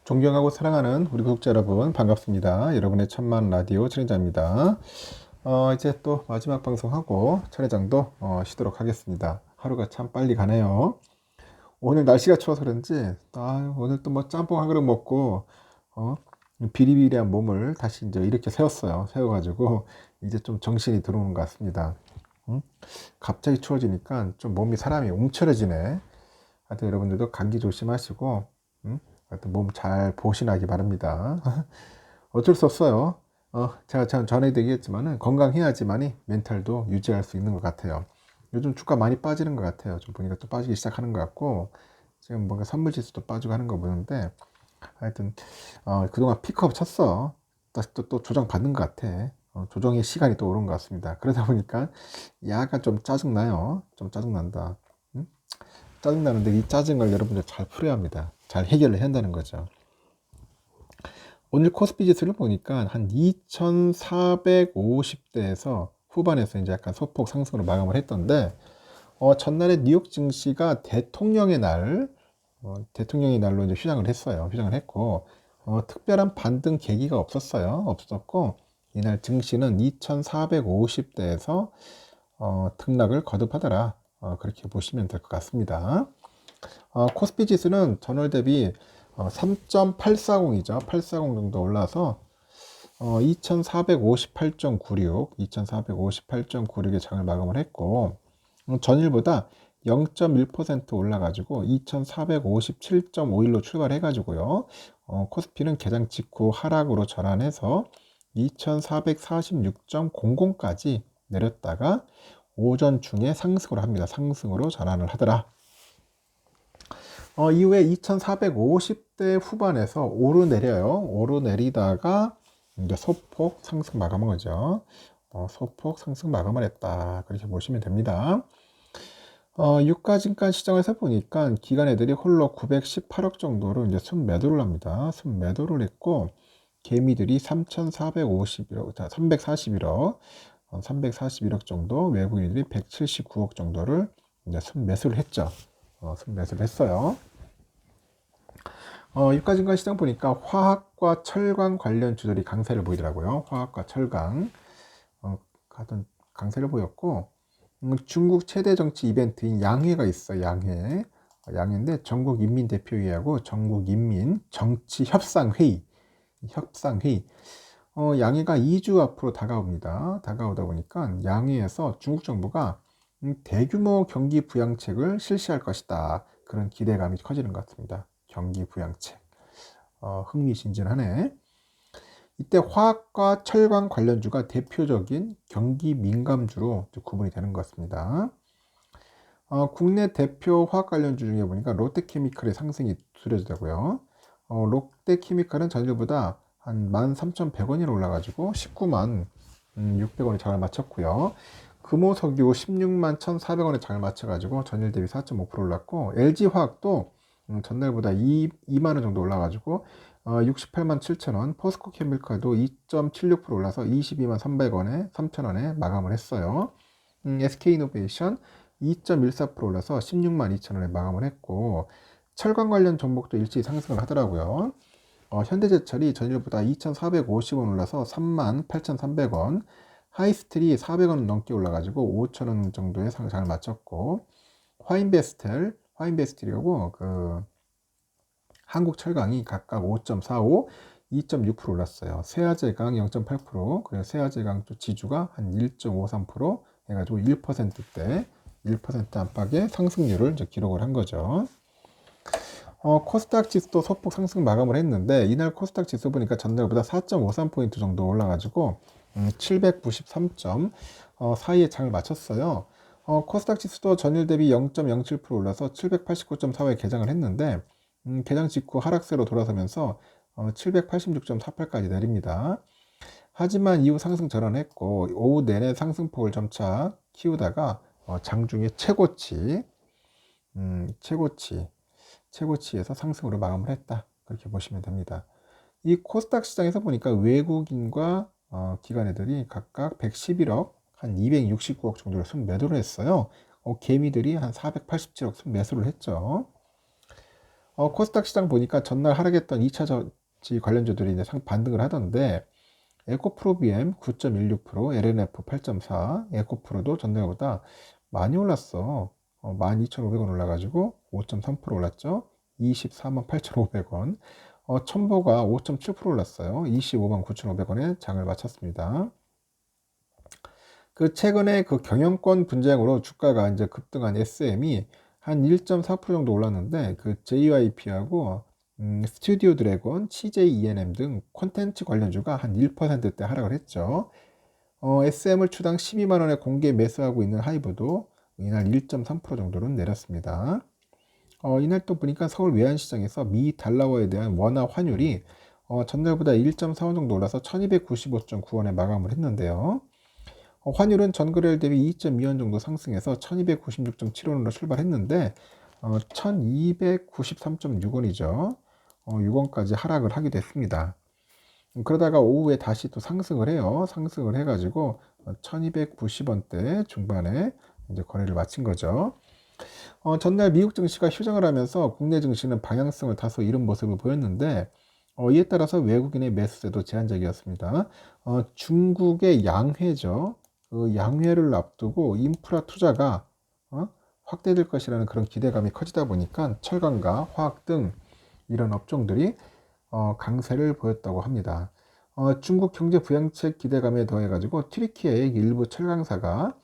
존경하고 사랑하는 우리 구독자 여러분 반갑습니다. 여러분의 천만 라디오 촬영자입니다. 이제 또 마지막 방송하고 촬영장도 쉬도록 하겠습니다. 하루가 참 빨리 가네요. 오늘 날씨가 추워서 그런지 오늘 또 뭐 짬뽕 한 그릇 먹고 어, 비리비리한 몸을 다시 이제 이렇게 세웠어요. 세워가지고 이제 좀 정신이 들어오는 것 같습니다. 음? 갑자기 추워지니까 좀 몸이 사람이 움츠러지네. 하여튼 여러분들도 감기 조심하시고 하여튼 몸 잘 보신하기 바랍니다. 어쩔 수 없어요. 제가 참 전에도 얘기했지만은 건강해야지만이 멘탈도 유지할 수 있는 것 같아요. 요즘 주가 많이 빠지는 것 같아요. 좀 보니까 또 빠지기 시작하는 것 같고 지금 뭔가 선물 지수도 빠지고 하는 거 보는데 하여튼 그동안 피크업 쳤어. 다시 또 조정 받는 것 같아. 조정의 시간이 또 오른 것 같습니다. 그러다 보니까 약간 좀 짜증나요. 좀 짜증난다. 응? 짜증나는데 이 짜증을 여러분들 잘 풀어야 합니다. 잘 해결을 해야 한다는 거죠. 오늘 코스피 지수를 보니까 한 2450대에서 후반에서 이제 약간 소폭 상승으로 마감을 했던데, 전날에 뉴욕 증시가 대통령의 날로 이제 휴장을 했어요. 휴장을 했고, 특별한 반등 계기가 없었어요. 없었고, 이날 증시는 2450대에서 등락을 거듭하더라. 그렇게 보시면 될 것 같습니다. 코스피 지수는 전월 대비 3.840이죠. 840 정도 올라서 2458.96, 2458.96의 장을 마감을 했고 전일보다 0.1% 올라가지고 2457.51로 출발해가지고요. 코스피는 개장 직후 하락으로 전환해서 2446.00까지 내렸다가 오전 중에 상승을 합니다. 상승으로 전환을 하더라. 이후에 2450대 후반에서 오르내려요. 오르내리다가 이제 소폭 상승 마감한 거죠. 소폭 상승 마감을 했다. 그렇게 보시면 됩니다. 유가증권 시장에서 보니까 기관 애들이 홀로 918억 정도로 이제 순매도를 합니다. 순매도를 했고 개미들이 3,451억, 341억, 341억 정도, 외국인들이 179억 정도를 이제 순매수를 했죠. 순매수를 했어요. 유가증권 시장 보니까 화학과 철강 관련 주들이 강세를 보이더라고요. 화학과 철강 같은 강세를 보였고 중국 최대 정치 이벤트인 양회가 있어요. 양회인데 전국인민대표회의하고 전국인민 정치협상회의 양회가 2주 앞으로 다가옵니다. 다가오다 보니까 양회에서 중국 정부가 대규모 경기 부양책을 실시할 것이다. 그런 기대감이 커지는 것 같습니다. 경기 부양책. 흥미진진하네. 이때 화학과 철강 관련주가 대표적인 경기 민감주로 구분이 되는 것 같습니다. 국내 대표 화학 관련주 중에 보니까 롯데케미칼의 상승이 두려지더라고요. 롯데케미칼은 전일보다 한 13,100원이 올라가지고 19만 600원에 장을 마쳤고요. 금호석유 16만 1,400원에 장을 마쳐가지고 전일 대비 4.5% 올랐고 LG화학도 전날보다 2만원 정도 올라가지고 68만 7천원, 포스코케미칼도 2.76% 올라서 22만 300원에 3천원에 마감을 했어요. SK이노베이션 2.14% 올라서 16만 2천원에 마감을 했고 철강 관련 종목도 일찍 상승을 하더라고요. 현대제철이 전일보다 2,450원 올라서 3만 8,300원, 하이스틸이 400원 넘게 올라가지고 5천원 정도의 상장을 마쳤고 화인베스텔이라고 한국철강이 각각 5.45, 2.6% 올랐어요. 세아제강 0.8%, 그리고 세아제강 또 지주가 한 1.53% 해가지고 1%대 1% 안팎의 상승률을 이제 기록을 한 거죠. 코스닥 지수도 소폭 상승 마감을 했는데 이날 코스닥 지수 보니까 전날보다 4.53포인트 정도 올라가지고 793점 사이에 장을 마쳤어요. 코스닥 지수도 전일 대비 0.07% 올라서 789.4에 개장을 했는데 개장 직후 하락세로 돌아서면서 786.48까지 내립니다. 하지만 이후 상승 전환했고 오후 내내 상승폭을 점차 키우다가 장중에 최고치에서 상승으로 마감을 했다. 그렇게 보시면 됩니다. 이 코스닥 시장에서 보니까 외국인과 기관애들이 각각 111억, 한 269억 정도를 순매도를 했어요. 개미들이 한 487억 순매수를 했죠. 코스닥 시장 보니까 전날 하락했던 2차 전지 관련주들이 이제 반등을 하던데, 에코프로 BM 9.16%, LNF 8.4, 에코프로도 전날보다 많이 올랐어. 12,500원 올라가지고 5.3% 올랐죠. 24만 8,500원. 첨보가 5.7% 올랐어요. 25만 9,500원에 장을 마쳤습니다. 그 최근에 그 경영권 분쟁으로 주가가 이제 급등한 SM이 한 1.4% 정도 올랐는데, 그 JYP하고 스튜디오 드래곤, CJ ENM 등 콘텐츠 관련주가 한 1%대 하락을 했죠. SM을 추당 12만 원에 공개 매수하고 있는 하이브도 이날 1.3% 정도는 내렸습니다. 이날 또 보니까 서울 외환시장에서 미 달러화에 대한 원화 환율이 전날보다 1.4원 정도 올라서 1295.9원에 마감을 했는데요. 환율은 전거래일 대비 2.2원 정도 상승해서 1296.7원으로 출발했는데 1293.6원이죠. 6원까지 하락을 하게 됐습니다. 그러다가 오후에 다시 또 상승을 해요. 상승을 해가지고 1290원대 중반에 이제 거래를 마친 거죠. 전날 미국 증시가 휴장을 하면서 국내 증시는 방향성을 다소 잃은 모습을 보였는데, 이에 따라서 외국인의 매수세도 제한적이었습니다. 중국의 양회죠. 그 양회를 앞두고 인프라 투자가 확대될 것이라는 그런 기대감이 커지다 보니까 철강과 화학 등 이런 업종들이 강세를 보였다고 합니다. 중국 경제 부양책 기대감에 더해가지고 튀르키예의 일부 철강사가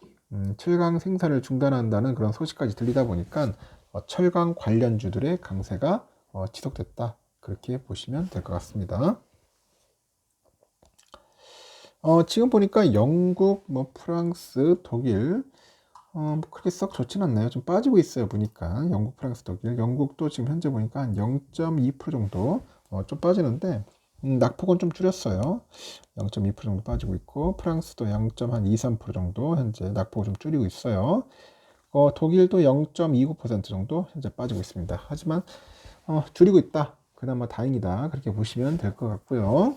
철강 생산을 중단한다는 그런 소식까지 들리다 보니까 철강 관련주들의 강세가 지속됐다. 그렇게 보시면 될 것 같습니다. 지금 보니까 영국, 프랑스, 독일 그렇게 썩 좋진 않나요? 좀 빠지고 있어요. 보니까 영국, 프랑스, 독일, 영국도 지금 현재 보니까 한 0.2% 정도 좀 빠지는데 낙폭은 좀 줄였어요. 0.2% 정도 빠지고 있고, 프랑스도 0.23% 정도 현재 낙폭을 좀 줄이고 있어요. 독일도 0.29% 정도 현재 빠지고 있습니다. 하지만 줄이고 있다. 그나마 다행이다. 그렇게 보시면 될 것 같고요.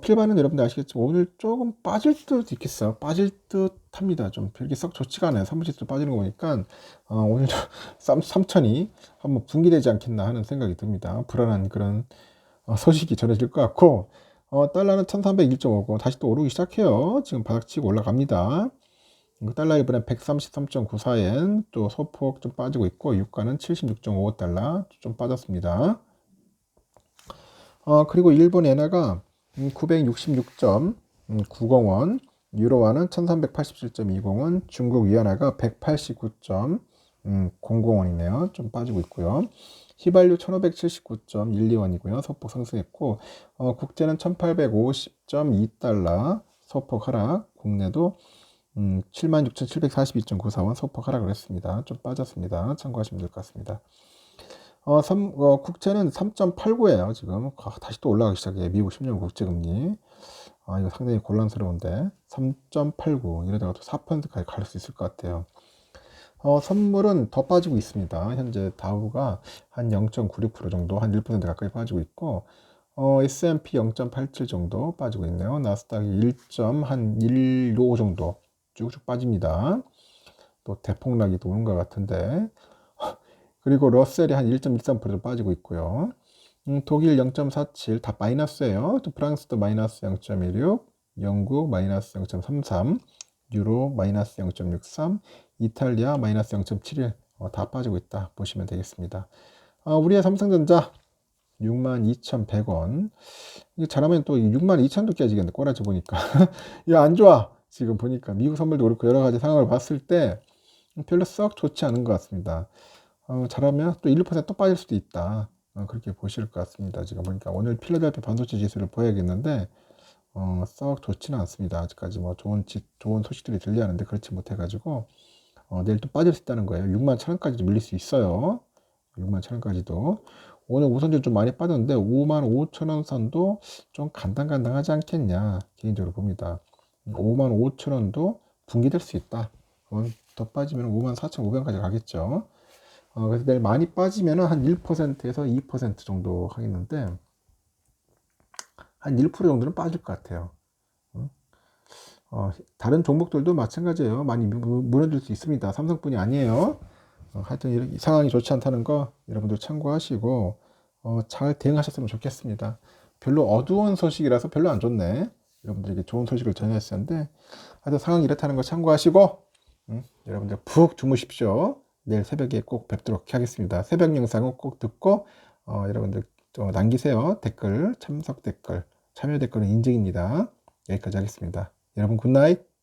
필바는 여러분들 아시겠지만 오늘 조금 빠질 듯 있겠어요. 빠질 듯 합니다. 좀 그렇게 썩 좋지가 않아요. 사무실도 빠지는 거 보니까 오늘 3천이 한번 붕괴되지 않겠나 하는 생각이 듭니다. 불안한 그런 소식이 전해질 것 같고, 달러는 1301.50 다시 또 오르기 시작해요. 지금 바닥치고 올라갑니다. 달러 이번에 133.94엔 또 소폭 좀 빠지고 있고, 유가는 76.55달러 좀 빠졌습니다. 그리고 일본 엔화가 966.90원, 유로화는 1387.20원, 중국 위안화가 189.00원이네요. 좀 빠지고 있고요. 휘발유 1579.12원이고요. 소폭 상승했고, 국제는 1850.2달러 소폭 하락, 국내도 76,742.94원 소폭 하락을 했습니다. 좀 빠졌습니다. 참고하시면 될 것 같습니다. 국채는 3.89예요. 지금 다시 또 올라가기 시작해요. 미국 10년 국채금리. 이거 상당히 곤란스러운데 3.89 이러다가 또 4%까지 갈 수 있을 것 같아요. 선물은 더 빠지고 있습니다. 현재 다우가 한 0.96% 정도, 한 1% 가까이 빠지고 있고, S&P 0.87 정도 빠지고 있네요. 나스닥이 1.15 정도 쭉쭉 빠집니다. 또 대폭락이 또 오는 것 같은데, 그리고 러셀이 한 1.13% 빠지고 있고요. 독일 0.47 다 마이너스예요. 또 프랑스도 마이너스 0.16, 영국 마이너스 0.33, 유로 마이너스 0.63, 이탈리아 마이너스 0.71 다 빠지고 있다 보시면 되겠습니다. 우리의 삼성전자 62,100원. 이게 잘하면 또 62,000도 깨지겠네. 꼬라지 보니까. 이거 안 좋아. 지금 보니까 미국 선물도 그렇고 여러 가지 상황을 봤을 때 별로 썩 좋지 않은 것 같습니다. 잘하면 또 1%또 빠질 수도 있다. 그렇게 보실 것 같습니다. 지금 보니까 오늘 필라델피아 반도체 지수를 보야겠는데 썩 좋지는 않습니다. 아직까지 뭐 좋은 소식들이 들려하는데 그렇지 못해가지고 내일 또 빠질 수 있다는 거예요. 61,000원까지도 밀릴 수 있어요. 61,000원까지도. 오늘 우선주는 좀 많이 빠졌는데 55,000원 선도 좀 간당간당하지 않겠냐 개인적으로 봅니다. 55,000원도 붕괴될 수 있다. 더 빠지면 54,500원까지 가겠죠. 그래서 내일 많이 빠지면 한 1%에서 2% 정도 하겠는데 한 1% 정도는 빠질 것 같아요. 다른 종목들도 마찬가지예요. 많이 무너질 수 있습니다. 삼성뿐이 아니에요. 하여튼 이 상황이 좋지 않다는 거 여러분들 참고하시고 잘 대응하셨으면 좋겠습니다. 별로 어두운 소식이라서 별로 안 좋네. 여러분들에게 좋은 소식을 전했었는데 하여튼 상황이 이렇다는 거 참고하시고 여러분들 푹 주무십시오. 내일 새벽에 꼭 뵙도록 하겠습니다. 새벽 영상은 꼭 듣고 여러분들 좀 남기세요. 댓글, 참석 댓글, 참여 댓글은 인증입니다. 여기까지 하겠습니다. 여러분 굿나잇.